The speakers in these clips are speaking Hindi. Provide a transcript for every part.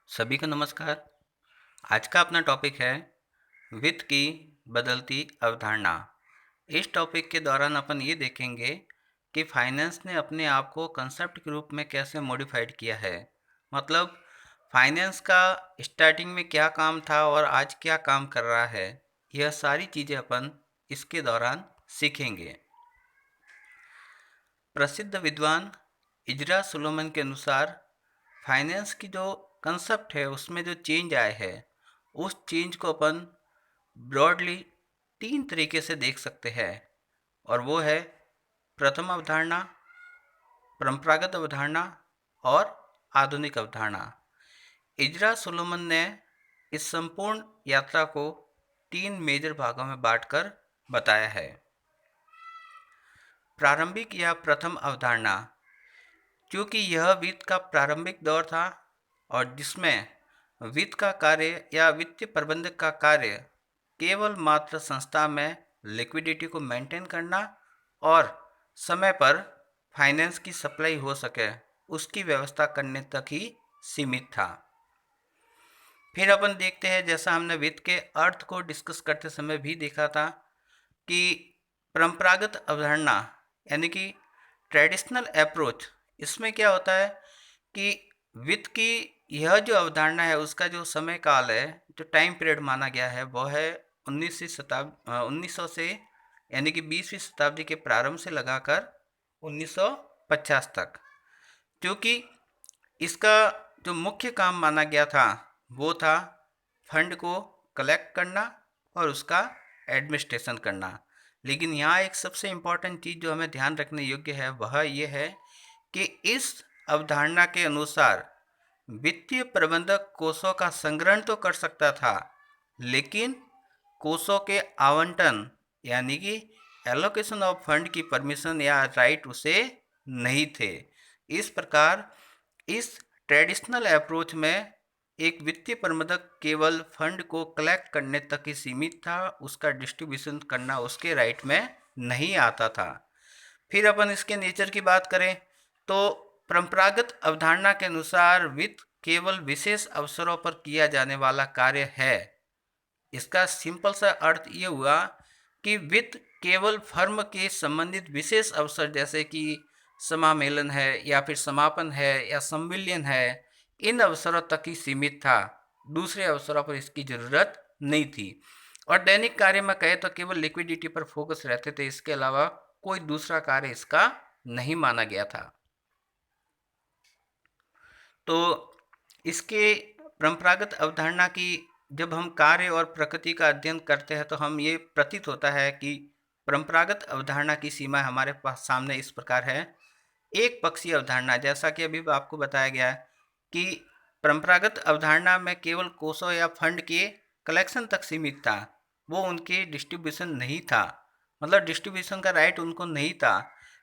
सभी को नमस्कार। आज का अपना टॉपिक है वित्त की बदलती अवधारणा। इस टॉपिक के दौरान अपन ये देखेंगे कि फाइनेंस ने अपने आप को कंसेप्ट के रूप में कैसे मॉडिफाइड किया है। मतलब फाइनेंस का स्टार्टिंग में क्या काम था और आज क्या काम कर रहा है, यह सारी चीज़ें अपन इसके दौरान सीखेंगे। प्रसिद्ध विद्वान इजरा सुलोमन के अनुसार फाइनेंस की जो कंसेप्ट है उसमें जो चेंज आए है, उस चेंज को अपन ब्रॉडली तीन तरीके से देख सकते हैं। और वो है प्रथम अवधारणा, परंपरागत अवधारणा और आधुनिक अवधारणा। इजरा सुलोमन ने इस संपूर्ण यात्रा को तीन मेजर भागों में बांटकर बताया है। प्रारंभिक या प्रथम अवधारणा, क्योंकि यह वित्त का प्रारंभिक दौर था और जिसमें वित्त का कार्य या वित्तीय प्रबंधक का कार्य केवल मात्र संस्था में लिक्विडिटी को मेंटेन करना और समय पर फाइनेंस की सप्लाई हो सके उसकी व्यवस्था करने तक ही सीमित था। फिर अपन देखते हैं, जैसा हमने वित्त के अर्थ को डिस्कस करते समय भी देखा था, कि परंपरागत अवधारणा यानी कि ट्रेडिशनल अप्रोच, इसमें क्या होता है कि वित्त की यह जो अवधारणा है उसका जो समय काल है, जो टाइम पीरियड माना गया है, वो है 1900 से यानी कि 20वीं शताब्दी के प्रारंभ से लगाकर 1950 तक। क्योंकि इसका जो मुख्य काम माना गया था वो था फंड को कलेक्ट करना और उसका एडमिनिस्ट्रेशन करना। लेकिन यहाँ एक सबसे इम्पॉर्टेंट चीज़ जो हमें ध्यान रखने योग्य है वह ये है कि इस अवधारणा के अनुसार वित्तीय प्रबंधक कोषों का संग्रहण तो कर सकता था, लेकिन कोषों के आवंटन यानी कि एलोकेशन ऑफ फंड की परमिशन या राइट उसे नहीं थे। इस प्रकार इस ट्रेडिशनल अप्रोच में एक वित्तीय प्रबंधक केवल फंड को कलेक्ट करने तक ही सीमित था, उसका डिस्ट्रीब्यूशन करना उसके राइट में नहीं आता था। फिर अपन इसके नेचर की बात करें तो परंपरागत अवधारणा के अनुसार वित्त केवल विशेष अवसरों पर किया जाने वाला कार्य है। इसका सिंपल सा अर्थ ये हुआ कि वित्त केवल फर्म के संबंधित विशेष अवसर जैसे कि समामेलन है या फिर समापन है या संविलियन है, इन अवसरों तक ही सीमित था। दूसरे अवसरों पर इसकी जरूरत नहीं थी। और दैनिक कार्य में कहे तो केवल लिक्विडिटी पर फोकस रहते थे, इसके अलावा कोई दूसरा कार्य इसका नहीं माना गया था। तो इसके परंपरागत अवधारणा की जब हम कार्य और प्रकृति का अध्ययन करते हैं तो हम ये प्रतीत होता है कि परंपरागत अवधारणा की सीमा हमारे पास सामने इस प्रकार है। एक पक्षीय अवधारणा, जैसा कि अभी आपको बताया गया है कि परंपरागत अवधारणा में केवल कोषों या फंड के कलेक्शन तक सीमित था, वो उनके डिस्ट्रीब्यूशन नहीं था, मतलब डिस्ट्रीब्यूशन का राइट उनको नहीं था।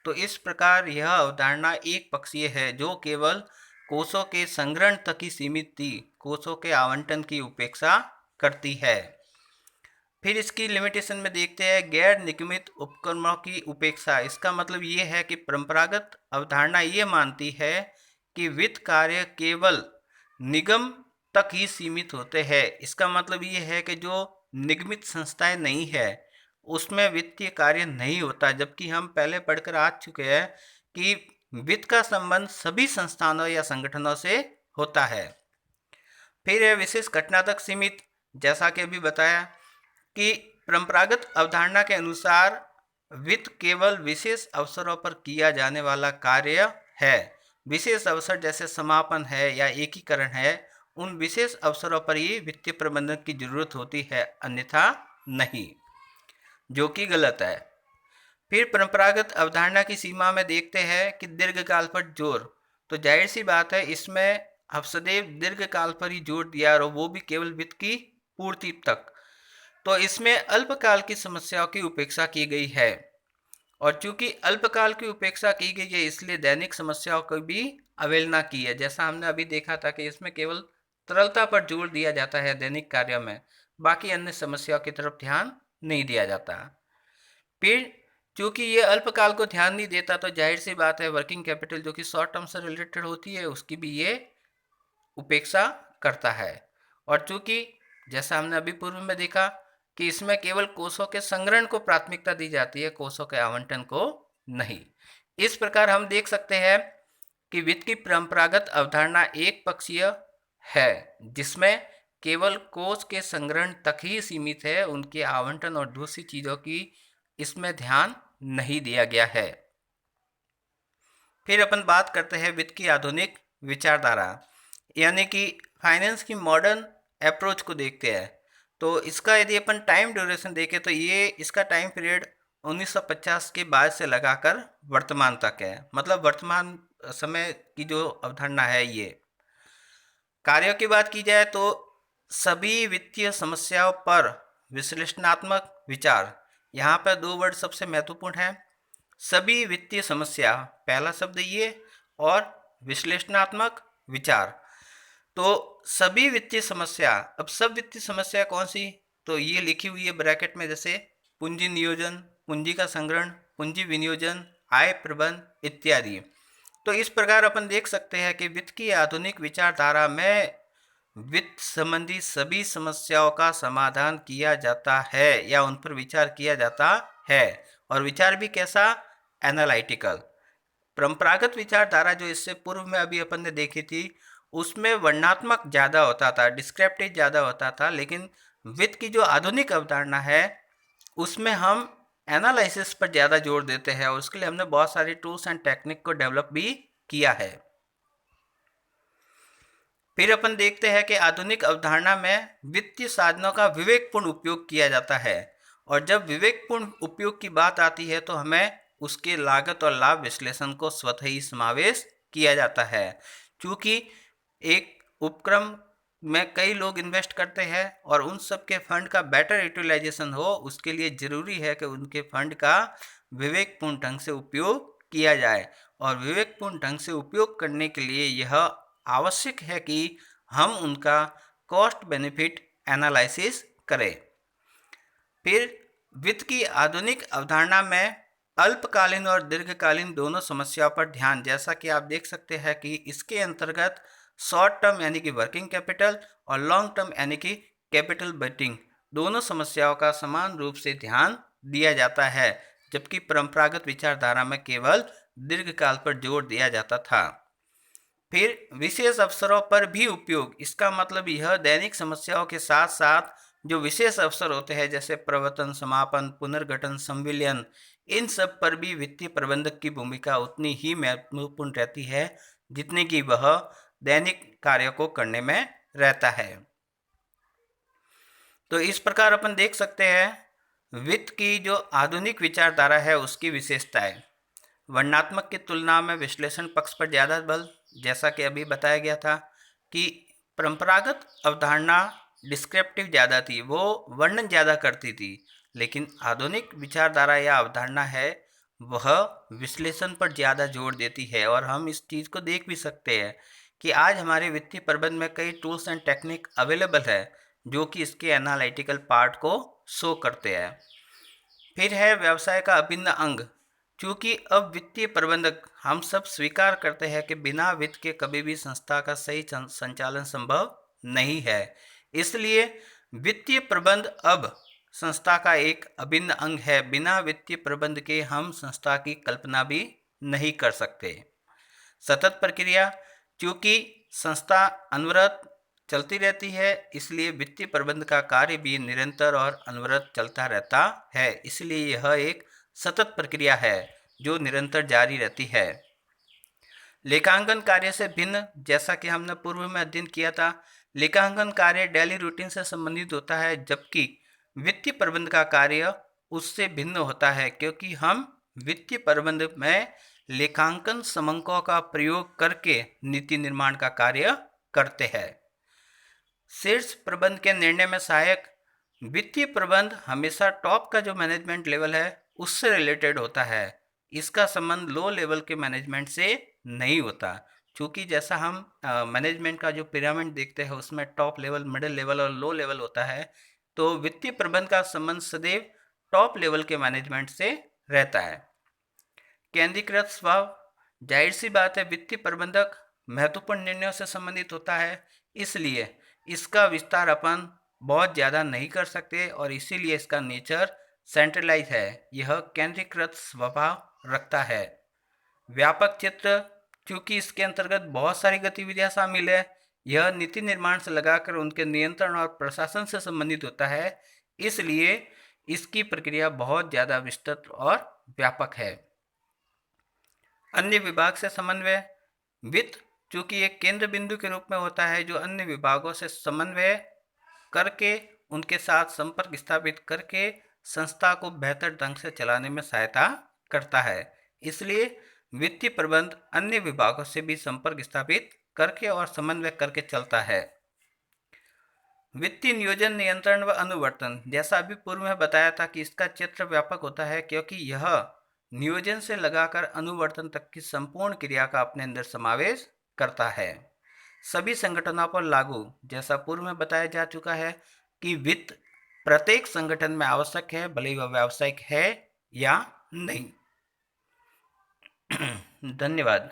तो इस प्रकार यह अवधारणा एक पक्षीय है जो केवल कोषों के संग्रहण तक ही सीमित थी, कोषों के आवंटन की उपेक्षा करती है। फिर इसकी लिमिटेशन में देखते हैं गैर निगमित उपक्रमों की उपेक्षा। इसका मतलब ये है कि परंपरागत अवधारणा ये मानती है कि वित्त कार्य केवल निगम तक ही सीमित होते हैं। इसका मतलब ये है कि जो निगमित संस्थाएं नहीं है उसमें वित्तीय कार्य नहीं होता, जबकि हम पहले पढ़कर आ चुके हैं कि वित्त का संबंध सभी संस्थानों या संगठनों से होता है। फिर यह विशेष घटना तक सीमित, जैसा कि अभी बताया कि परंपरागत अवधारणा के अनुसार वित्त केवल विशेष अवसरों पर किया जाने वाला कार्य है। विशेष अवसर जैसे समापन है या एकीकरण है, उन विशेष अवसरों पर ही वित्तीय प्रबंधन की जरूरत होती है, अन्यथा नहीं, जो कि गलत है। फिर परंपरागत अवधारणा की सीमा में देखते हैं कि दीर्घकाल पर जोर। तो जाहिर सी बात है इसमें अब सदैव दीर्घकाल पर ही जोर दिया और वो भी केवल वित्त की पूर्ति तक। तो इसमें अल्पकाल की समस्याओं की उपेक्षा की गई है, और चूंकि अल्पकाल की उपेक्षा की गई है इसलिए दैनिक समस्याओं की भी अवहेलना की है। जैसा हमने अभी देखा था कि इसमें केवल तरलता पर जोर दिया जाता है दैनिक कार्य में, बाकी अन्य समस्याओं की तरफ ध्यान नहीं दिया जाता। फिर चूंकि ये अल्पकाल को ध्यान नहीं देता तो जाहिर सी बात है वर्किंग कैपिटल जो कि शॉर्ट टर्म से रिलेटेड होती है उसकी भी ये उपेक्षा करता है। और चूंकि जैसा हमने अभी पूर्व में देखा कि इसमें केवल कोषों के संग्रहण को प्राथमिकता दी जाती है, कोषों के आवंटन को नहीं। इस प्रकार हम देख सकते हैं कि वित्त की परंपरागत अवधारणा एक पक्षीय है, जिसमें केवल कोष के संग्रहण तक ही सीमित है, उनके आवंटन और दूसरी चीजों की इसमें ध्यान नहीं दिया गया है। फिर अपन बात करते हैं वित्त की आधुनिक विचारधारा, यानी कि फाइनेंस की मॉडर्न अप्रोच को देखते हैं। तो इसका यदि अपन टाइम ड्यूरेशन देखें तो ये इसका टाइम पीरियड 1950 के बाद से लगाकर वर्तमान तक है। मतलब वर्तमान समय की जो अवधारणा है, ये कार्यों की बात की जाए तो सभी वित्तीय समस्याओं पर विश्लेषणात्मक विचार, यहाँ पर दो वर्ड सबसे महत्वपूर्ण है। सभी वित्तीय समस्या, पहला शब्द ये, और विश्लेषणात्मक विचार। तो सभी वित्तीय समस्या, अब सब वित्तीय समस्या कौन सी, तो ये लिखी हुई है ब्रैकेट में, जैसे पूंजी नियोजन, पूंजी का संग्रहण, पूंजी विनियोजन, आय प्रबंध इत्यादि। तो इस प्रकार अपन देख सकते हैं कि वित्त की आधुनिक विचारधारा में वित्त संबंधी सभी समस्याओं का समाधान किया जाता है या उन पर विचार किया जाता है, और विचार भी कैसा, एनालिटिकल। परंपरागत विचारधारा जो इससे पूर्व में अभी अपन ने देखी थी, उसमें वर्णनात्मक ज़्यादा होता था, डिस्क्रिप्टिव ज़्यादा होता था, लेकिन वित्त की जो आधुनिक अवधारणा है उसमें हम एनालिसिस पर ज़्यादा जोर देते हैं, और उसके लिए हमने बहुत सारी टूल्स एंड टेक्निक को डेवलप भी किया है। फिर अपन देखते हैं कि आधुनिक अवधारणा में वित्तीय साधनों का विवेकपूर्ण उपयोग किया जाता है, और जब विवेकपूर्ण उपयोग की बात आती है तो हमें उसके लागत और लाभ विश्लेषण को स्वतः ही समावेश किया जाता है। क्योंकि एक उपक्रम में कई लोग इन्वेस्ट करते हैं और उन सब के फंड का बेटर यूटिलाइजेशन हो, उसके लिए ज़रूरी है कि उनके फंड का विवेकपूर्ण ढंग से उपयोग किया जाए, और विवेकपूर्ण ढंग से उपयोग करने के लिए यह आवश्यक है कि हम उनका कॉस्ट बेनिफिट एनालिसिस करें। फिर वित्त की आधुनिक अवधारणा में अल्पकालीन और दीर्घकालीन दोनों समस्याओं पर ध्यान, जैसा कि आप देख सकते हैं कि इसके अंतर्गत शॉर्ट टर्म यानी कि वर्किंग कैपिटल और लॉन्ग टर्म यानी कि कैपिटल बजटिंग, दोनों समस्याओं का समान रूप से ध्यान दिया जाता है, जबकि परंपरागत विचारधारा में केवल दीर्घकाल पर जोर दिया जाता था। फिर विशेष अवसरों पर भी उपयोग, इसका मतलब यह दैनिक समस्याओं के साथ साथ जो विशेष अवसर होते हैं, जैसे प्रवर्तन, समापन, पुनर्गठन, संविलियन, इन सब पर भी वित्तीय प्रबंधक की भूमिका उतनी ही महत्वपूर्ण रहती है जितनी कि वह दैनिक कार्यों को करने में रहता है। तो इस प्रकार अपन देख सकते हैं वित्त की जो आधुनिक विचारधारा है उसकी विशेषताएं। वर्णनात्मक की तुलना में विश्लेषण पक्ष पर ज़्यादा बल, जैसा कि अभी बताया गया था कि परंपरागत अवधारणा डिस्क्रिप्टिव ज़्यादा थी, वो वर्णन ज़्यादा करती थी, लेकिन आधुनिक विचारधारा या अवधारणा है वह विश्लेषण पर ज़्यादा जोर देती है। और हम इस चीज़ को देख भी सकते हैं कि आज हमारे वित्तीय प्रबंधन में कई टूल्स एंड टेक्निक अवेलेबल है जो कि इसके एनालिटिकल पार्ट को शो करते हैं। फिर है व्यवसाय का अभिन्न अंग। क्योंकि अब वित्तीय प्रबंधक हम सब स्वीकार करते हैं कि बिना वित्त के कभी भी संस्था का सही संचालन संभव नहीं है, इसलिए वित्तीय प्रबंध अब संस्था का एक अभिन्न अंग है। बिना वित्तीय प्रबंध के हम संस्था की कल्पना भी नहीं कर सकते। सतत प्रक्रिया, क्योंकि संस्था अनवरत चलती रहती है, इसलिए वित्तीय प्रबंध का कार्य भी निरंतर और अनवरत चलता रहता है, इसलिए यह एक सतत प्रक्रिया है जो निरंतर जारी रहती है। लेखांकन कार्य से भिन्न, जैसा कि हमने पूर्व में अध्ययन किया था, लेखांकन कार्य डेली रूटीन से संबंधित होता है, जबकि वित्तीय प्रबंध का कार्य उससे भिन्न होता है, क्योंकि हम वित्तीय प्रबंध में लेखांकन समंकों का प्रयोग करके नीति निर्माण का कार्य करते हैं। शीर्ष प्रबंध के निर्णय में सहायक, वित्तीय प्रबंध हमेशा टॉप का जो मैनेजमेंट लेवल है उससे रिलेटेड होता है, इसका संबंध लो लेवल के मैनेजमेंट से नहीं होता। क्योंकि जैसा हम मैनेजमेंट का जो पिरामिड देखते हैं उसमें टॉप लेवल, मिडिल लेवल और लो लेवल होता है, तो वित्तीय प्रबंध का संबंध सदैव टॉप लेवल के मैनेजमेंट से रहता है। केंद्रीकृत स्वभाव, जाहिर सी बात है वित्तीय प्रबंधक महत्वपूर्ण निर्णयों से संबंधित होता है, इसलिए इसका विस्तार अपन बहुत ज़्यादा नहीं कर सकते और इसीलिए इसका नेचर सेंट्रलाइज है, यह केंद्रीकृत स्वभाव रखता है। व्यापक चित्र, चूंकि इसके अंतर्गत बहुत सारी गतिविधियां शामिल है, यह नीति निर्माण से लगाकर उनके नियंत्रण और प्रशासन से संबंधित होता है, इसलिए इसकी प्रक्रिया बहुत ज़्यादा विस्तृत और व्यापक है। अन्य विभाग से समन्वय, वित्त चूंकि एक केंद्र बिंदु के रूप में होता है जो अन्य विभागों से समन्वय करके उनके साथ संपर्क स्थापित करके संस्था को बेहतर ढंग से चलाने में सहायता करता है। इसलिए वित्तीय प्रबंध अन्य विभागों से भी संपर्क स्थापित करके और समन्वय करके चलता है। वित्तीय नियोजन, नियंत्रण व अनुवर्तन, जैसा अभी पूर्व में बताया था कि इसका क्षेत्र व्यापक होता है क्योंकि यह नियोजन से लगाकर अनुवर्तन तक की संपूर्ण क्रिया का अपने अंदर समावेश करता है। सभी संगठनों पर लागू, जैसा पूर्व में बताया जा चुका है कि वित्त प्रत्येक संगठन में आवश्यक है, भले ही वह व्यावसायिक है या नहीं। धन्यवाद।